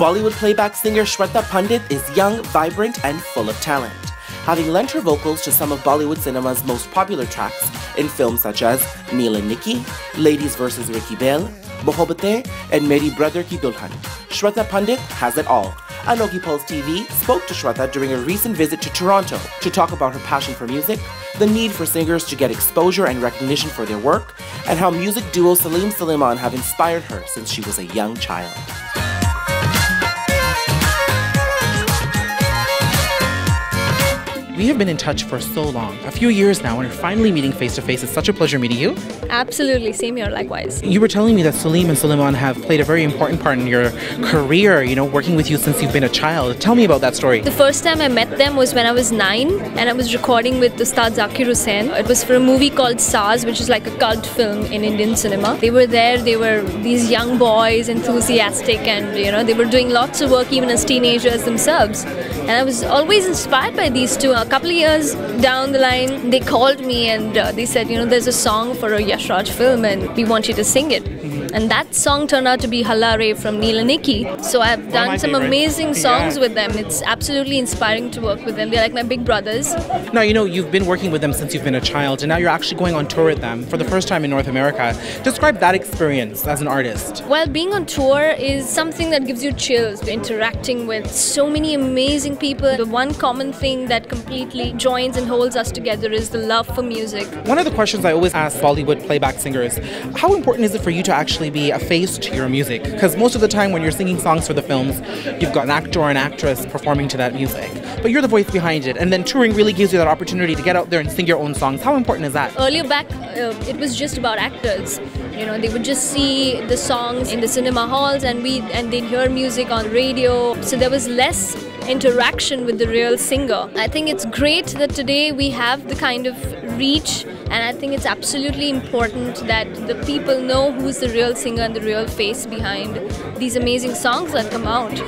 Bollywood playback singer Shweta Pandit is young, vibrant, and full of talent, having lent her vocals to some of Bollywood cinema's most popular tracks in films such as Neal N Nikki, Ladies vs. Ricky Bahl, Mohabbatein, and Meri Brother Ki Dulhan. Shweta Pandit has it all. ANOKHI Pulse TV spoke to Shweta during a recent visit to Toronto to talk about her passion for music, the need for singers to get exposure and recognition for their work, and how music duo Salim-Sulaiman have inspired her since she was a young child. We have been in touch for so long, a few years now, and we're finally meeting face to face. It's such a pleasure meeting you. Absolutely, same here, likewise. You were telling me that Salim and Sulaiman have played a very important part in your career, working with you since you've been a child. Tell me about that story. The first time I met them was when I was 9, and I was recording with Ustad Zakir Hussain. It was for a movie called Saaz, which is like a cult film in Indian cinema. They were there, they were these young boys, enthusiastic, and they were doing lots of work even as teenagers themselves. And I was always inspired by these two. A couple of years down the line, they called me and they said, there's a song for a Yash Raj film and we want you to sing it. And that song turned out to be Halla Re from Neal N Nikki. So I've done some amazing songs with them. It's absolutely inspiring to work with them. They're like my big brothers. Now, you've been working with them since you've been a child, and now you're actually going on tour with them for the first time in North America. Describe that experience as an artist. Well, being on tour is something that gives you chills. You're interacting with so many amazing people. The one common thing that completely joins and holds us together is the love for music. One of the questions I always ask Bollywood playback singers, how important is it for you to actually be a face to your music? Because most of the time when you're singing songs for the films, you've got an actor or an actress performing to that music. But you're the voice behind it, and then touring really gives you that opportunity to get out there and sing your own songs. How important is that? Earlier back, it was just about actors. They would just see the songs in the cinema halls and they'd hear music on radio. So there was less interaction with the real singer. I think it's great that today we have the kind of reach, and I think it's absolutely important that the people know who's the real singer and the real face behind these amazing songs that come out.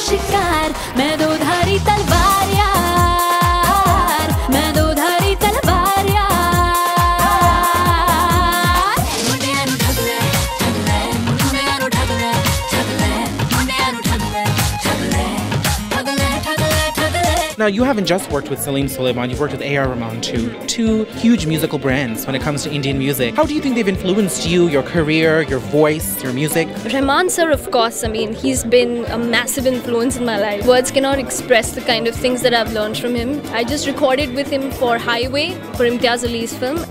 शिकार मैं दो धारी तलवार यार मैं दो धारी तलवार यार मुंडियां नु ठग ले मुंडियां नु ठग ले मुंडियां नु ठग ले. Now, you haven't just worked with Salim-Sulaiman, you've worked with A.R. Rahman too. Two huge musical brands when it comes to Indian music. How do you think they've influenced you, your career, your voice, your music? Rahman sir, of course, he's been a massive influence in my life. Words cannot express the kind of things that I've learned from him. I just recorded with him for Highway, for Imtiaz Ali's film.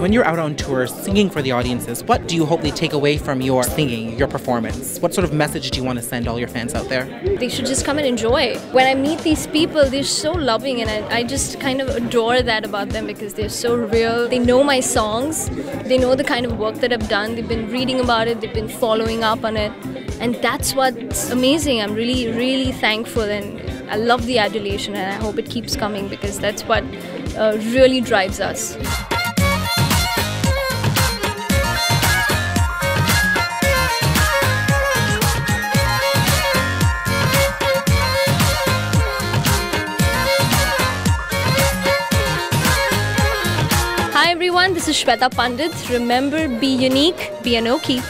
When you're out on tour singing for the audiences, what do you hope they take away from your singing, your performance? What sort of message do you want to send all your fans out there? They should just come and enjoy. When I meet these people, they're so loving, and I just kind of adore that about them because they're so real. They know my songs, they know the kind of work that I've done, they've been reading about it, they've been following up on it, and that's what's amazing. I'm really, really thankful, and I love the adulation, and I hope it keeps coming because that's what really drives us. Hi everyone, this is Shweta Pandit. Remember, be unique, be Anokhi.